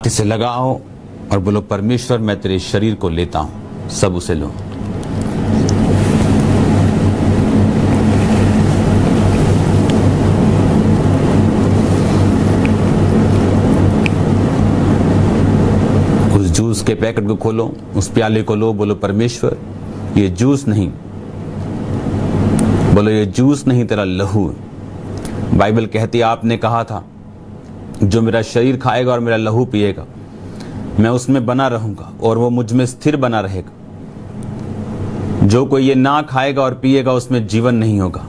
इसे लगाओ और बोलो, परमेश्वर मैं तेरे शरीर को लेता हूं। सब उसे लो। उस जूस के पैकेट को खोलो, उस प्याले को लो, बोलो परमेश्वर ये जूस नहीं, बोलो ये जूस नहीं, तेरा लहू है। बाइबल कहती है, आपने कहा था जो मेरा शरीर खाएगा और मेरा लहू पिएगा, मैं उसमें बना रहूंगा और वो मुझ में स्थिर बना रहेगा। जो कोई ये ना खाएगा और पिएगा उसमें जीवन नहीं होगा।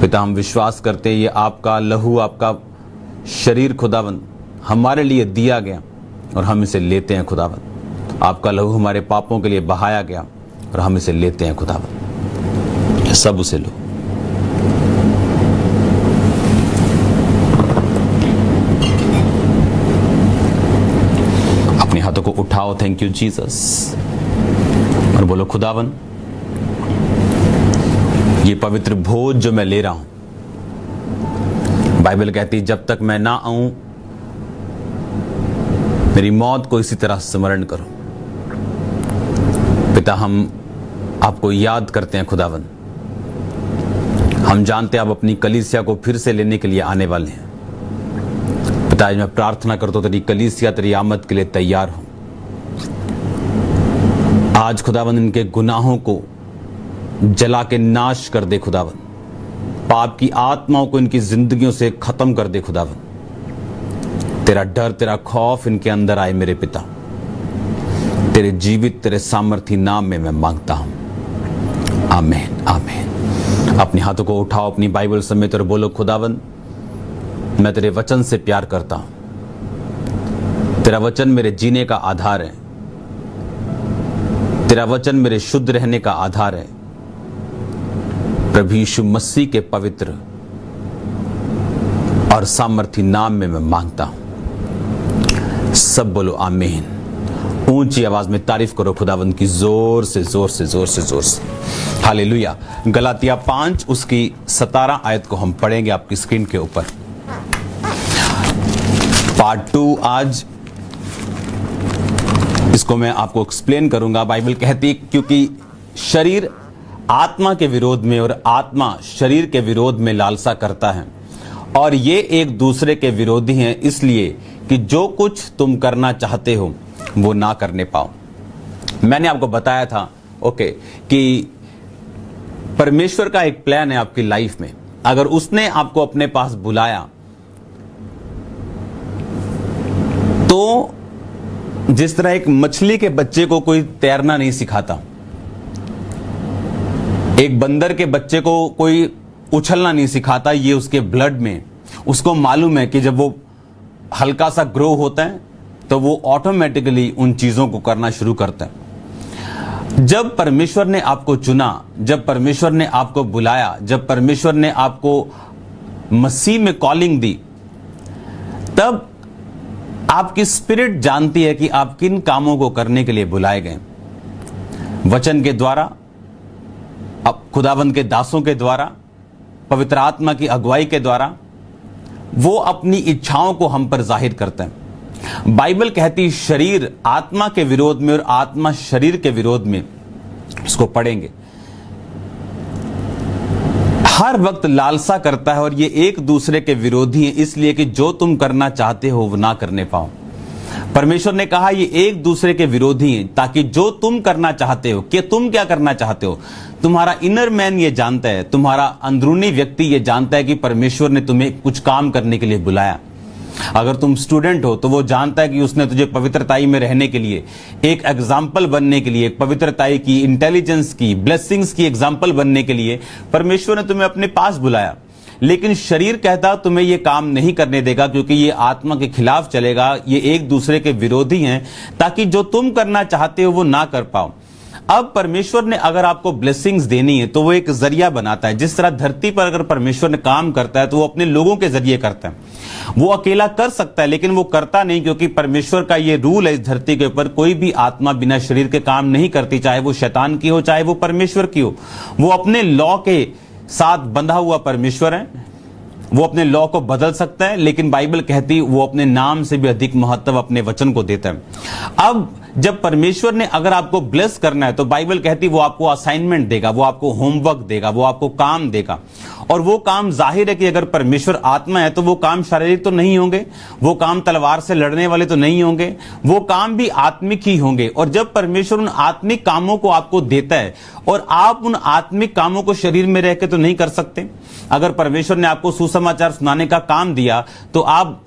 पिता, हम विश्वास करते हैं ये आपका लहू, आपका शरीर खुदावंद हमारे लिए दिया गया और हम इसे लेते हैं खुदावंद। आपका लहू हमारे पापों के लिए बहाया गया और हम इसे लेते हैं खुदावंद। सब उसे लो। अपने हाथों को उठाओ, थैंक यू जीसस, और बोलो खुदावन ये पवित्र भोज जो मैं ले रहा हूं, बाइबल कहती जब तक मैं ना आऊं मेरी मौत को इसी तरह स्मरण करो। पिता, हम आपको याद करते हैं खुदावन, हम जानते हैं आप अपनी कलीसिया को फिर से लेने के लिए आने वाले हैं। पिता, आज मैं प्रार्थना करता हूं तेरी कलीसिया तेरी आमद के लिए तैयार हो। आज खुदावन इनके गुनाहों को जला के नाश कर दे खुदावन, पाप की आत्माओं को इनकी जिंदगियों से खत्म कर दे खुदावन। तेरा डर तेरा खौफ इनके अंदर आए मेरे पिता, तेरे जीवित तेरे सामर्थी नाम में मैं मांगता हूं, आमीन आमीन। अपने हाथों को उठाओ अपनी बाइबल समेत और बोलो खुदावन मैं तेरे वचन से प्यार करता हूं, तेरा वचन मेरे जीने का आधार है, तेरा वचन मेरे शुद्ध रहने का आधार है। प्रभु यीशु मसीह के पवित्र और सामर्थी नाम में मैं मांगता हूं। सब बोलो आमीन। ऊंची आवाज में तारीफ करो खुदावंद की, जोर से जोर से जोर से जोर से। हालेलुया। गलातिया 5 उसकी 17 आयत को हम पढ़ेंगे आपकी स्क्रीन के ऊपर। पार्ट 2 आज इसको मैं आपको एक्सप्लेन करूंगा। बाइबल कहती है क्योंकि शरीर आत्मा के विरोध में और आत्मा शरीर के विरोध में लालसा करता है और ये एक दूसरे के विरोधी हैं, इसलिए कि जो कुछ तुम करना चाहते हो वो ना करने पाओ। मैंने आपको बताया था कि परमेश्वर का एक प्लान है आपकी लाइफ में। अगर उसने आपको अपने पास बुलाया तो जिस तरह एक मछली के बच्चे को कोई तैरना नहीं सिखाता, एक बंदर के बच्चे को कोई उछलना नहीं सिखाता, ये उसके ब्लड में, उसको मालूम है कि जब वो हल्का सा ग्रो होता है तो वो ऑटोमेटिकली उन चीजों को करना शुरू करता है। जब परमेश्वर ने आपको चुना, जब परमेश्वर ने आपको बुलाया, जब परमेश्वर ने आपको मसीह में कॉलिंग दी, तब आपकी स्पिरिट जानती है कि आप किन कामों को करने के लिए बुलाए गए। वचन के द्वारा, अब खुदावंद के दासों के द्वारा, पवित्र आत्मा की अगुवाई के द्वारा वो अपनी इच्छाओं को हम पर जाहिर करते हैं। बाइबल कहती शरीर आत्मा के विरोध में और आत्मा शरीर के विरोध में, इसको पढ़ेंगे, हर वक्त लालसा करता है और ये एक दूसरे के विरोधी हैं, इसलिए कि जो तुम करना चाहते हो वो ना करने पाओ। परमेश्वर ने कहा ये एक दूसरे के विरोधी हैं ताकि जो तुम करना चाहते हो, कि तुम क्या करना चाहते हो, तुम्हारा इनर मैन ये जानता है, तुम्हारा अंदरूनी व्यक्ति ये जानता है कि परमेश्वर ने तुम्हें कुछ काम करने के लिए बुलाया। अगर तुम स्टूडेंट हो तो वो जानता है कि उसने तुझे पवित्रताई में रहने के लिए, एक एग्जाम्पल बनने के लिए, एक पवित्रताई की, इंटेलिजेंस की, ब्लेसिंग्स की एग्जाम्पल बनने के लिए परमेश्वर ने तुम्हें अपने पास बुलाया। लेकिन शरीर कहता तुम्हें ये काम नहीं करने देगा क्योंकि ये आत्मा के खिलाफ चलेगा, ये एक दूसरे के विरोधी हैं, ताकि जो तुम करना चाहते हो वो ना कर पाओ। अब परमेश्वर ने अगर आपको ब्लेसिंग्स देनी है तो वो एक जरिया बनाता है। जिस तरह धरती पर अगर परमेश्वर ने काम करता है तो वो अपने लोगों के जरिए करता है। वो अकेला कर सकता है लेकिन वो करता नहीं, क्योंकि परमेश्वर का ये रूल है इस धरती के ऊपर, कोई भी आत्मा बिना शरीर के काम नहीं करती, चाहे वो शैतान की हो चाहे वो परमेश्वर की हो। वो अपने लॉ के साथ बंधा हुआ परमेश्वर है वो अपने लॉ को बदल सकता है, लेकिन बाइबल कहती वो अपने नाम से भी अधिक महत्व अपने वचन को देता है। अब जब परमेश्वर ने अगर आपको ब्लेस करना है तो बाइबल कहती वो आपको असाइनमेंट देगा, वो आपको होमवर्क देगा, वो आपको काम देगा। और वो काम जाहिर है कि अगर परमेश्वर आत्मा है तो वो काम शारीरिक तो नहीं होंगे, वो काम तलवार से लड़ने वाले तो नहीं होंगे, वो काम भी आत्मिक ही होंगे। और जब परमेश्वर उन आत्मिक कामों को आपको देता है और आप उन आत्मिक कामों को शरीर में रह के तो नहीं कर सकते। अगर परमेश्वर ने आपको सुसमाचार सुनाने का काम दिया तो आप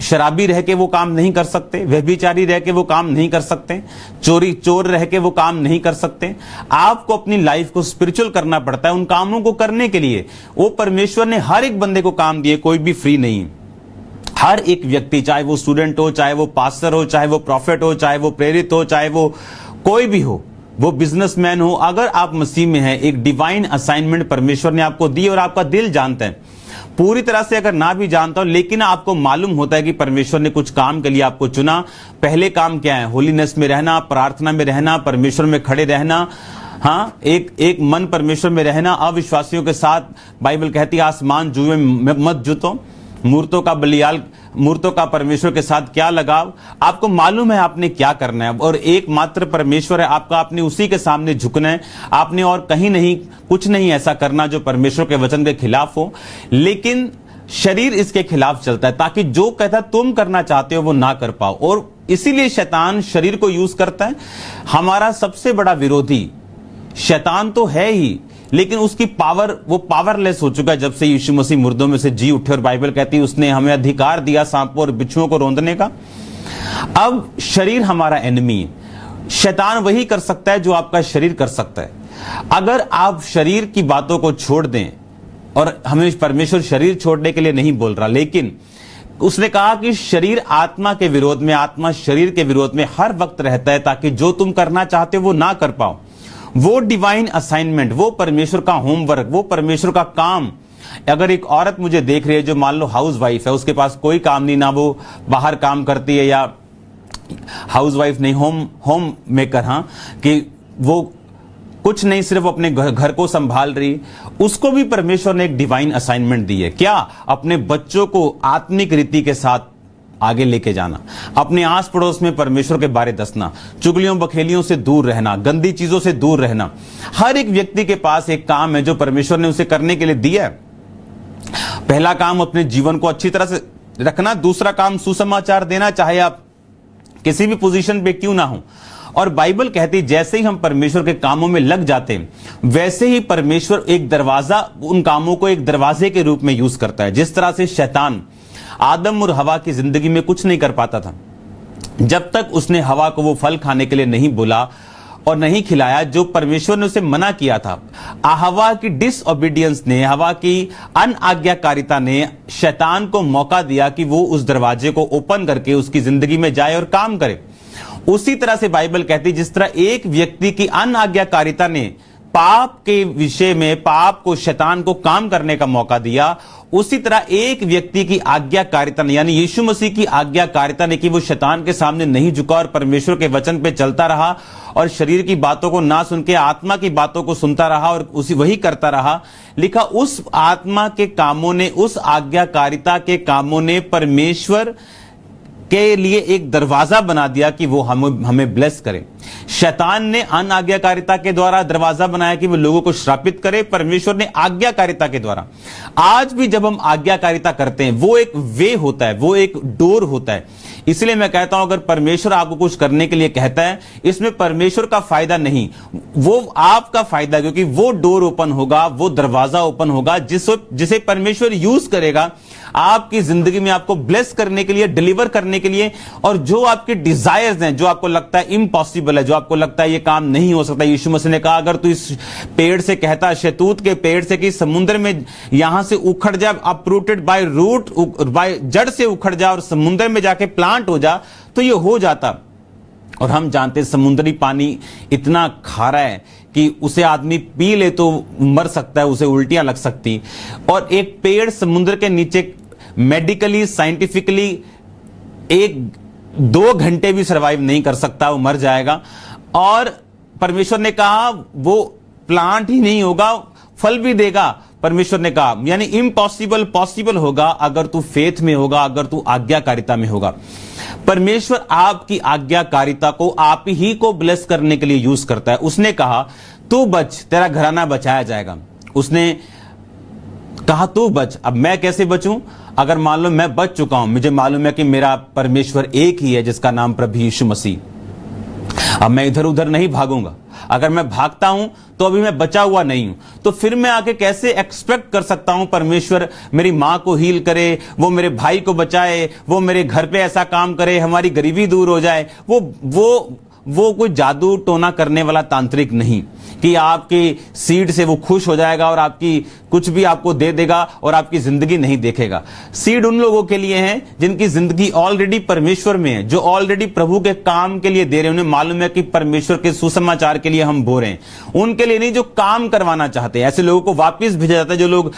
शराबी रह के वो काम नहीं कर सकते, व्यभिचारी रह के वो काम नहीं कर सकते, चोर रह के वो काम नहीं कर सकते। आपको अपनी लाइफ को स्पिरिचुअल करना पड़ता है। उन कामों को करने के लिए वो परमेश्वर ने हर एक बंदे को काम दिए, कोई भी फ्री नहीं। हर एक व्यक्ति, चाहे वो स्टूडेंट हो, चाहे वो पास्टर हो, चाहे वो प्रॉफिट हो, चाहे वो प्रेरित हो, चाहे वो कोई भी हो, वो बिजनेसमैन हो, अगर आप मसीह में हैं, एक डिवाइन असाइनमेंट परमेश्वर ने आपको दी। और आपका दिल जानता है, पूरी तरह से अगर ना भी जानता हो, लेकिन आपको मालूम होता है कि परमेश्वर ने कुछ काम के लिए आपको चुना। पहले काम क्या है? होलीनेस में रहना, प्रार्थना में रहना, परमेश्वर में खड़े रहना, हाँ, एक मन परमेश्वर में रहना। अविश्वासियों के साथ बाइबल कहती है आसमान जुए में मत जुतो, मूर्तों का परमेश्वर के साथ क्या लगाव। आपको मालूम है आपने क्या करना है, और एकमात्र परमेश्वर है आपका, आपने उसी के सामने झुकना है। आपने और कहीं नहीं, कुछ नहीं ऐसा करना जो परमेश्वर के वचन के खिलाफ हो। लेकिन शरीर इसके खिलाफ चलता है, ताकि जो कहता तुम करना चाहते हो वो ना कर पाओ। और इसीलिए शैतान शरीर को यूज करता है। हमारा सबसे बड़ा विरोधी शैतान तो है ही, लेकिन उसकी पावर, वो पावरलेस हो चुका है जब से यीशु मसीह मुर्दों में से जी उठे। और बाइबल कहती है उसने हमें अधिकार दिया सांपों और बिच्छुओं को रौंदने का। अब शरीर हमारा एनिमी है। शैतान वही कर सकता है जो आपका शरीर कर सकता है। अगर आप शरीर की बातों को छोड़ दें, और हमें परमेश्वर शरीर छोड़ने के लिए नहीं बोल रहा, लेकिन उसने कहा कि शरीर आत्मा के विरोध में, आत्मा शरीर के विरोध में हर वक्त रहता है, ताकि जो तुम करना चाहते हो वो ना कर पाओ। वो डिवाइन असाइनमेंट, वो परमेश्वर का होमवर्क, वो परमेश्वर का काम। अगर एक औरत मुझे देख रही है जो मान लो हाउस वाइफ है, उसके पास कोई काम नहीं, ना वो बाहर काम करती है, या हाउस वाइफ नहीं, होम मेकर, हाँ, कि वो कुछ नहीं, सिर्फ अपने घर को संभाल रही, उसको भी परमेश्वर ने एक डिवाइन असाइनमेंट दी है। क्या? अपने बच्चों को आत्मिक रीति के साथ आगे लेके जाना, अपने आस पड़ोस में परमेश्वर के बारे दसना, चुगलियों बखेलियों से दूर रहना, गंदी चीजों से दूर रहना। हर एक व्यक्ति के पास एक काम है जो परमेश्वर ने उसे करने के लिए दिया है। पहला काम अपने जीवन को अच्छी तरह से रखना, दूसरा काम सुसमाचार देना, चाहे आप किसी भी पोजीशन पे क्यों ना हो। और बाइबल कहती जैसे ही हम परमेश्वर के कामों में लग जाते हैं, वैसे ही परमेश्वर एक दरवाजा, उन कामों को एक दरवाजे के रूप में यूज करता है। जिस तरह से शैतान आदम और हवा की जिंदगी में कुछ नहीं कर पाता था जब तक उसने हवा को वो फल खाने के लिए नहीं बोला और नहीं खिलाया जो परमेश्वर ने उसे मना किया था। हवा की डिसओबीडियंस ने, हवा की अनाज्ञाकारिता ने शैतान को मौका दिया कि वो उस दरवाजे को ओपन करके उसकी जिंदगी में जाए और काम करे। उसी तरह से बाइबल कहती जिस तरह एक व्यक्ति की अनाज्ञाकारिता ने पाप के विषय में, पाप को, शैतान को काम करने का मौका दिया, उसी तरह एक व्यक्ति की आज्ञाकारिता ने, यानी यीशु मसीह की आज्ञाकारिता ने, कि वो शैतान के सामने नहीं झुका और परमेश्वर के वचन पे चलता रहा और शरीर की बातों को ना सुन के आत्मा की बातों को सुनता रहा और उसी वही करता रहा। लिखा उस आत्मा के कामों ने, उस आज्ञाकारिता के कामों ने परमेश्वर के लिए एक दरवाजा बना दिया कि वो हमें ब्लेस करे। शैतान ने अनाज्ञाकारिता के द्वारा दरवाजा बनाया कि वो लोगों को श्रापित करे, परमेश्वर ने आज्ञाकारिता के द्वारा। आज भी जब हम आज्ञाकारिता करते हैं, वो एक वे होता है, वो एक डोर होता है। इसलिए मैं कहता हूं अगर परमेश्वर आपको कुछ करने के लिए कहता है, इसमें परमेश्वर का फायदा नहीं, वो आपका फायदा, क्योंकि वो डोर ओपन होगा, वो दरवाजा ओपन होगा जिसे परमेश्वर यूज करेगा आपकी जिंदगी में, आपको ब्लेस करने के लिए, डिलीवर करने के लिए। और जो आपके डिजायर्स हैं, जो आपको लगता है इम्पॉसिबल है, जो आपको लगता है ये काम नहीं हो सकता, यीशु मसीह ने कहा अगर तू इस पेड़ से कहता, शहतूत के पेड़ से कि समुद्र में यहां से उखड़ जा, अपरूटेड बाय रूट, बाय जड़ से उखड़ जा और समुद्र में जाके प्लांट हो जा, तो ये हो जाता। और हम जानते हैं समुद्री पानी इतना खारा है कि उसे आदमी पी ले तो मर सकता है, उसे उल्टियां लग सकती। और एक पेड़ समुद्र के नीचे मेडिकली, साइंटिफिकली 1-2 घंटे भी सरवाइव नहीं कर सकता, वो मर जाएगा। और परमेश्वर ने कहा वो प्लांट ही नहीं होगा, फल भी देगा। परमेश्वर ने कहा यानी इम्पॉसिबल पॉसिबल होगा अगर तू फेथ में होगा, अगर तू आज्ञाकारिता में होगा। परमेश्वर आपकी आज्ञाकारिता को आप ही को ब्लेस करने के लिए यूज करता है। उसने कहा तू बच, तेरा घराना बचाया जाएगा। उसने कहा तू बच। अब मैं कैसे बचूं? अगर मान लो मैं बच चुका हूं, मुझे मालूम है कि मेरा परमेश्वर एक ही है जिसका नाम प्रभु यीशु मसीह। अब मैं इधर उधर नहीं भागूंगा। अगर मैं भागता हूं तो अभी मैं बचा हुआ नहीं हूं, तो फिर मैं आगे कैसे एक्सपेक्ट कर सकता हूं परमेश्वर मेरी मां को हील करे, वो मेरे भाई को बचाए, वो मेरे घर पे ऐसा काम करे, हमारी गरीबी दूर हो जाए। वो कोई जादू टोना करने वाला तांत्रिक नहीं कि आपकी सीड से वो खुश हो जाएगा और आपकी कुछ भी आपको दे देगा और आपकी जिंदगी नहीं देखेगा। सीड उन लोगों के लिए है जिनकी जिंदगी ऑलरेडी परमेश्वर में है, जो ऑलरेडी प्रभु के काम के लिए दे रहे हैं। उन्हें मालूम है कि परमेश्वर के सुसमाचार के लिए हम बो रहे हैं। उनके लिए नहीं जो काम करवाना चाहते हैं। ऐसे लोगों को वापिस भेजा जाता है जो लोग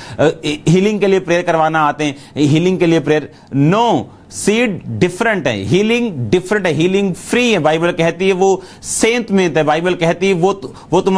हीलिंग के लिए प्रेयर करवाना आते हैं, हीलिंग के लिए प्रेयर। नो, सीड डिफरेंट है, हीलिंग डिफरेंट है, हीलिंग फ्री है। बाइबल कहती है वो सेंत में है। बाइबल कहती है वो तुम्हारे